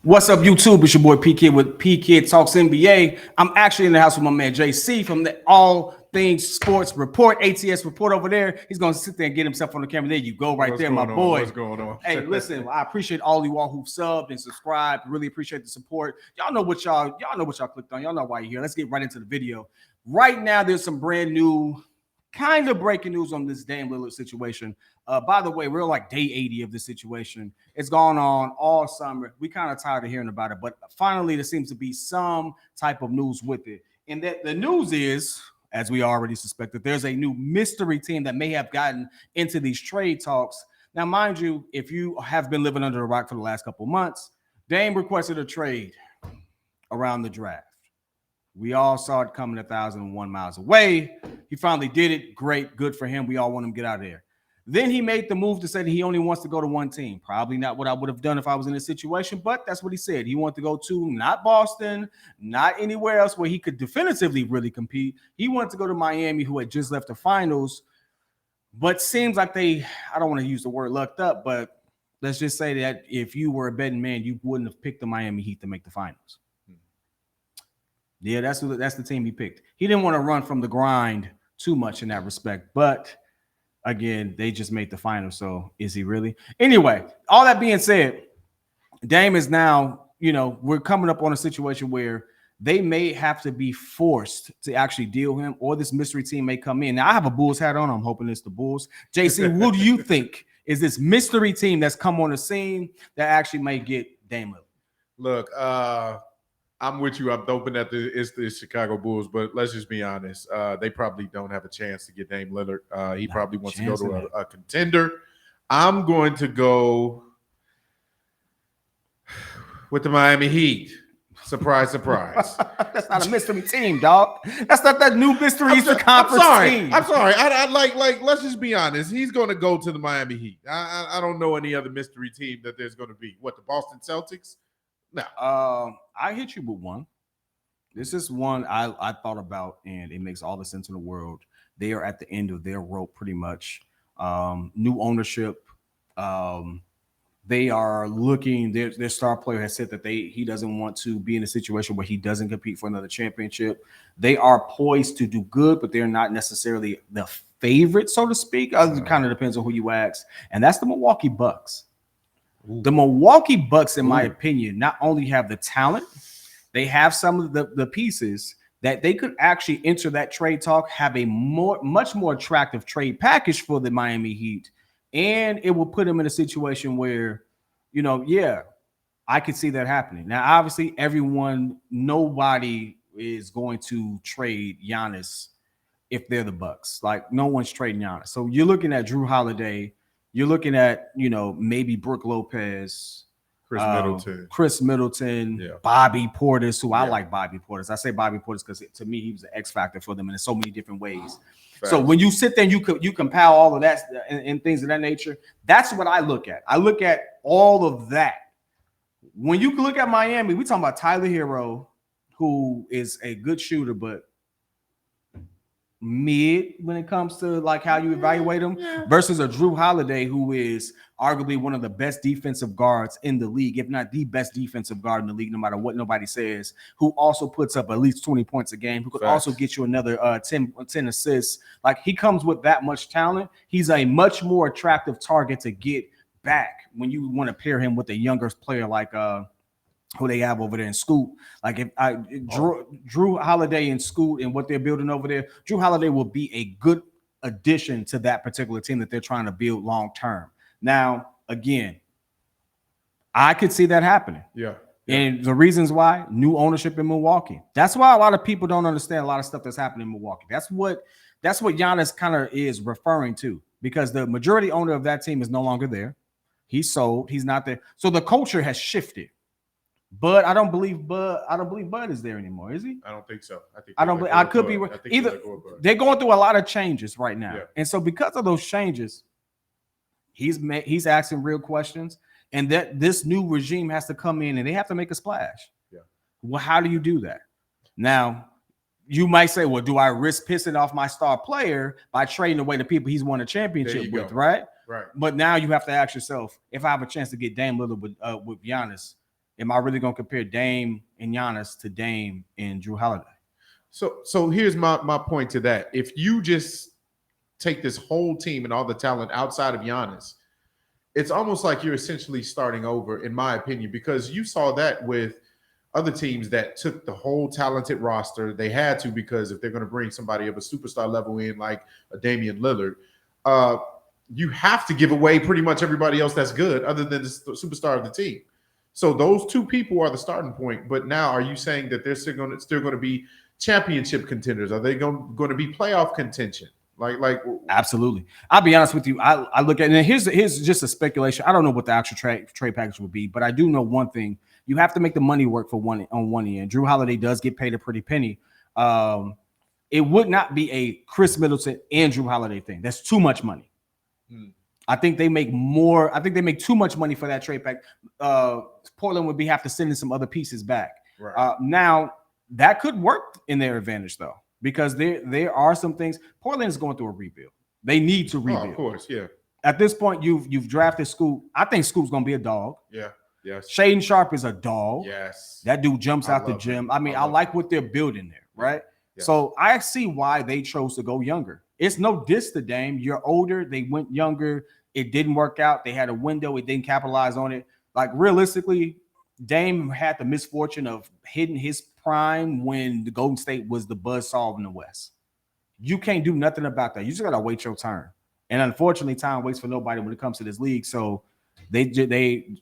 What's up, YouTube? It's your boy P.kidd with P.kidd Talks NBA. I'm actually in the house with my man JC from the All Things Sports Report, ATS Report over there. He's going to sit there and get himself on the camera. There you go, right there, my boy. What's going on? Hey, listen, I appreciate all you all who've subbed and subscribed. Really appreciate the support. Y'all know what y'all clicked on. Y'all know why you're here. Let's get right into the video. Right now, there's some brand new kind of breaking news on this Dame Lillard situation. By the way, we're like day 80 of this situation. It's gone on all summer. We kind of tired of hearing about it, but finally there seems to be some type of news with it. And that the news is, as we already suspected, there's a new mystery team that may have gotten into these trade talks. Now, mind you, if you have been living under a rock for the last couple of months, Dame requested a trade around the draft. We all saw it coming 1,001 miles away. He finally did it. Great. Good for him. We all want him to get out of there. Then he made the move to say that he only wants to go to one team. Probably not what I would have done if I was in this situation, but that's what he said. He wanted to go to not Boston, not anywhere else where he could definitively really compete. He wanted to go to Miami, who had just left the finals, but seems like I don't want to use the word lucked up, but let's just say that if you were a betting man, you wouldn't have picked the Miami Heat to make the finals. Yeah, that's the team he picked. He didn't want to run from the grind too much in that respect, but again, they just made the finals. So is he really? Anyway, all that being said, Dame is now, we're coming up on a situation where they may have to be forced to actually deal him, or this mystery team may come in. Now, I have a Bulls hat on. I'm hoping it's the Bulls. JC, who do you think is this mystery team that's come on the scene that actually may get Dame Lillard? Look, I'm with you. I'm hoping that it's the Chicago Bulls, but let's just be honest. They probably don't have a chance to get Dame Lillard. He probably wants to go to a contender. I'm going to go with the Miami Heat. Surprise, surprise. That's not a mystery team, dog. That's not that new mystery Eastern Conference team. I'm sorry. I like. Let's just be honest. He's going to go to the Miami Heat. I don't know any other mystery team that there's going to be. What, the Boston Celtics? No. I hit you with one. This is one I thought about, and it makes all the sense in the world. They are at the end of their rope, pretty much. New ownership. They are looking. Their star player has said that he doesn't want to be in a situation where he doesn't compete for another championship. They are poised to do good, but they're not necessarily the favorite, so to speak. It kind of depends on who you ask, and that's the Milwaukee Bucks. Ooh. The Milwaukee Bucks, in my opinion, not only have the talent, they have some of the pieces that they could actually enter that trade talk, have a much more attractive trade package for the Miami Heat, and it will put them in a situation where, I could see that happening. Now, obviously, nobody is going to trade Giannis if they're the Bucks. Like, no one's trading Giannis. So you're looking at Drew Holiday. You're looking at, maybe Brook Lopez, Chris Middleton, Bobby Portis, who I like Bobby Portis. I say Bobby Portis because to me, he was the X factor for them in so many different ways. So when you sit there and you compile all of that and things of that nature, that's what I look at. I look at all of that. When you look at Miami, we talking about Tyler Hero, who is a good shooter, but mid when it comes to like how you evaluate him, versus a Drew Holiday, who is arguably one of the best defensive guards in the league, if not the best defensive guard in the league, no matter what nobody says, who also puts up at least 20 points a game, who could also get you another 10 assists. Like, he comes with that much talent. He's a much more attractive target to get back when you want to pair him with a younger player like who they have over there in Scoot. Like, if Drew Holiday and Scoot and what they're building over there, Drew Holiday will be a good addition to that particular team that they're trying to build long term. Now, again, I could see that happening. Yeah. And the reasons why: new ownership in Milwaukee. That's why a lot of people don't understand a lot of stuff that's happening in Milwaukee. That's what Giannis kind of is referring to, because the majority owner of that team is no longer there. He's sold. He's not there. So the culture has shifted. But I don't believe Bud is there anymore, is he? I don't think so. I could be either. They're going through a lot of changes right now, and so because of those changes, he's asking real questions, and that this new regime has to come in and they have to make a splash. Yeah. Well, how do you do that? Now, you might say, well, do I risk pissing off my star player by trading away the people he's won a championship with, right? Right. But now you have to ask yourself, if I have a chance to get Dame Lillard with Giannis, am I really going to compare Dame and Giannis to Dame and Drew Holiday? So here's my point to that. If you just take this whole team and all the talent outside of Giannis, it's almost like you're essentially starting over, in my opinion, because you saw that with other teams that took the whole talented roster. They had to, because if they're going to bring somebody of a superstar level in, like a Damian Lillard, you have to give away pretty much everybody else that's good other than the superstar of the team. So those two people are the starting point. But now, are you saying that they're still going to be championship contenders? Are they going to be playoff contention? Like absolutely. I'll be honest with you. I look at it, and here's just a speculation. I don't know what the actual trade package would be, but I do know one thing: you have to make the money work for one end. Drew Holiday does get paid a pretty penny. It would not be a Chris Middleton and Drew Holiday thing. That's too much money. I think they make more. I think they make too much money for that trade pack. Portland would have to send in some other pieces back. Right. Now that could work in their advantage though, because there are some things. Portland is going through a rebuild. They need to rebuild. Of course, yeah. At this point, you've drafted Scoop. I think Scoop's going to be a dog. Yeah. Yes. Shaden Sharp is a dog. Yes. That dude jumps out the gym. I mean, I like what they're building there, right? Yes. So I see why they chose to go younger. It's no diss to Dame. You're older. They went younger. It didn't work out. They had a window. It didn't capitalize on it. Like, realistically, Dame had the misfortune of hitting his prime when the Golden State was the buzzsaw in the West. You can't do nothing about that. You just got to wait your turn. And unfortunately, time waits for nobody when it comes to this league. So the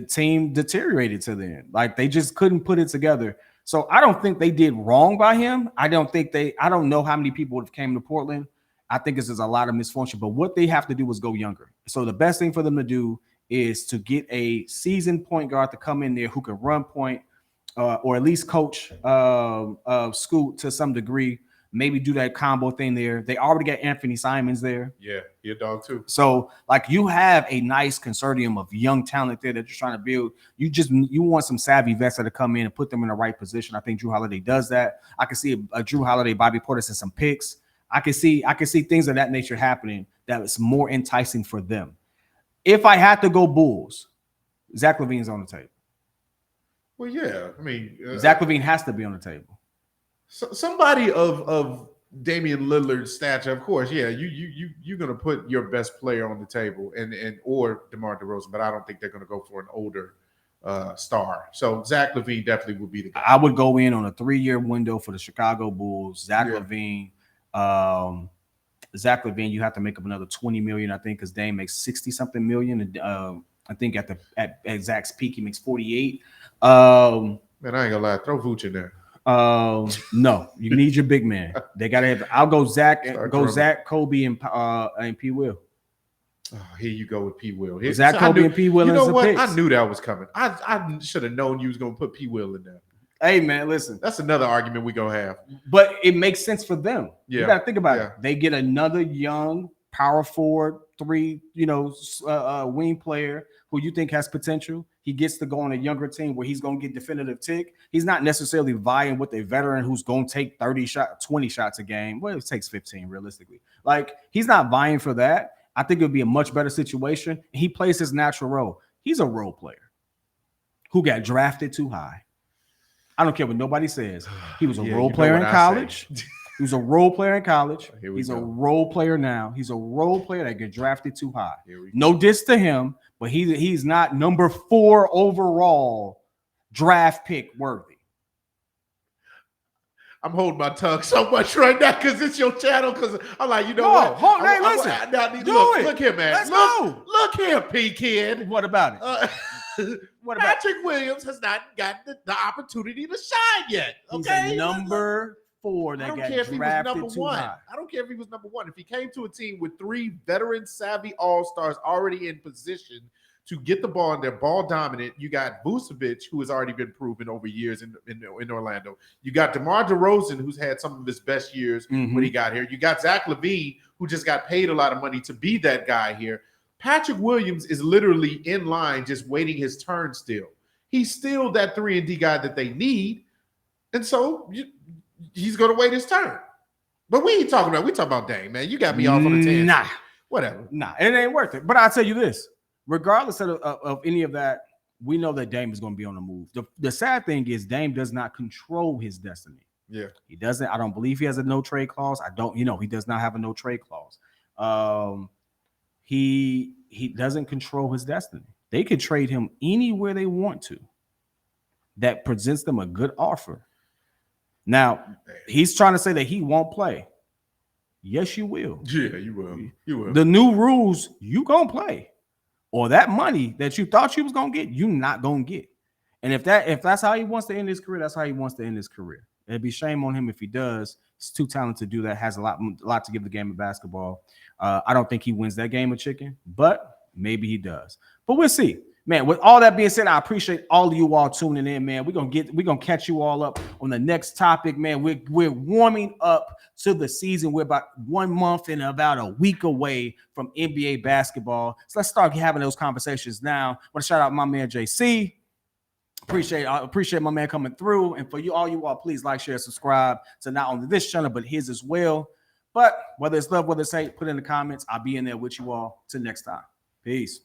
team deteriorated to the end. Like, they just couldn't put it together. So I don't think they did wrong by him. I don't know how many people would have came to Portland. I think this is a lot of misfortune. But what they have to do is go younger. So the best thing for them to do is to get a seasoned point guard to come in there who can run point or at least coach Scoot to some degree. Maybe do that combo thing there. They already got Anthony Simons there. Yeah, he a dog too. So, like, you have a nice consortium of young talent there that you're trying to build. You want some savvy vets to come in and put them in the right position. I think Drew Holiday does that. I can see a Drew Holiday, Bobby Portis, and some picks. I can see things of that nature happening that is more enticing for them. If I had to go Bulls, Zach LaVine's on the table. Well, yeah, I mean, Zach LaVine has to be on the table. So somebody of Damian Lillard's stature, of course, yeah, you're gonna put your best player on the table and or DeMar DeRozan, but I don't think they're gonna go for an older star. So Zach LaVine definitely would be the guy. I would go in on a 3-year window for the Chicago Bulls. Zach LaVine, you have to make up another $20 million, I think, because Dame makes 60-something million. And I think at Zach's peak he makes 48. Man, I ain't gonna lie, throw Vooch in there. No, you need your big man. They gotta have. I'll go Zach, Kobe, and P. Will. Oh, here you go with P. Will. Zach, Kobe, and P. Will. You know what? Picks. I knew that was coming. I should have known you was gonna put P. Will in there. Hey man, listen. That's another argument we gonna have. But it makes sense for them. Yeah. You gotta think about it. They get another young power forward, wing player who you think has potential. He gets to go on a younger team where he's going to get definitive tick. He's not necessarily vying with a veteran who's going to take 20 shots a game. Well, it takes 15 realistically. Like, he's not vying for that. I think it would be a much better situation. He plays his natural role. He's a role player who got drafted too high. I don't care what nobody says. He was a role player in college. He was a role player in college. He's a role player now. He's a role player that got drafted too high. No diss to him, but he's not number 4 overall draft pick worthy. I'm holding my tongue so much right now because it's your channel. Because I'm like, you know what? Look here, man. Let's go. Look here, P.kidd. What about it? Patrick Williams has not gotten the opportunity to shine yet. Okay, he's a number 4 that got drafted too high. I don't care if he was number 1. If he came to a team with 3 veteran savvy all-stars already in position to get the ball and they're ball dominant, you got Vucevic, who has already been proven over years in Orlando. You got DeMar DeRozan, who's had some of his best years when he got here. You got Zach LaVine, who just got paid a lot of money to be that guy here. Patrick Williams is literally in line just waiting his turn still. He's still that 3-and-D guy that they need. And so he's going to wait his turn. But we talking about Dame, man. You got me off on a tangent. Nah. Whatever. Nah, it ain't worth it. But I'll tell you this. Regardless of any of that, we know that Dame is going to be on the move. The sad thing is Dame does not control his destiny. Yeah. He doesn't. I don't believe he has a no trade clause. I don't, he does not have a no trade clause. He doesn't control his destiny. They could trade him anywhere they want to that presents them a good offer. Now, he's trying to say that he won't play. Yes, you will. Yeah, you will. You will. The new rules, you gonna play. Or that money that you thought you was gonna get, you not gonna get. And if that's how he wants to end his career, that's how he wants to end his career. It'd be shame on him if he does. He's too talented to do that. Has a lot to give the game of basketball. I don't think he wins that game of chicken, but maybe he does. But we'll see. Man, with all that being said, I appreciate all of you all tuning in, man. We're gonna catch you all up on the next topic, man. We're warming up to the season. We're about 1 month and about a week away from NBA basketball. So let's start having those conversations now. I want to shout out my man JC. Appreciate my man coming through. And for you all, please like, share, subscribe to not only this channel, but his as well. But whether it's love, whether it's hate, put in the comments. I'll be in there with you all. Till next time. Peace.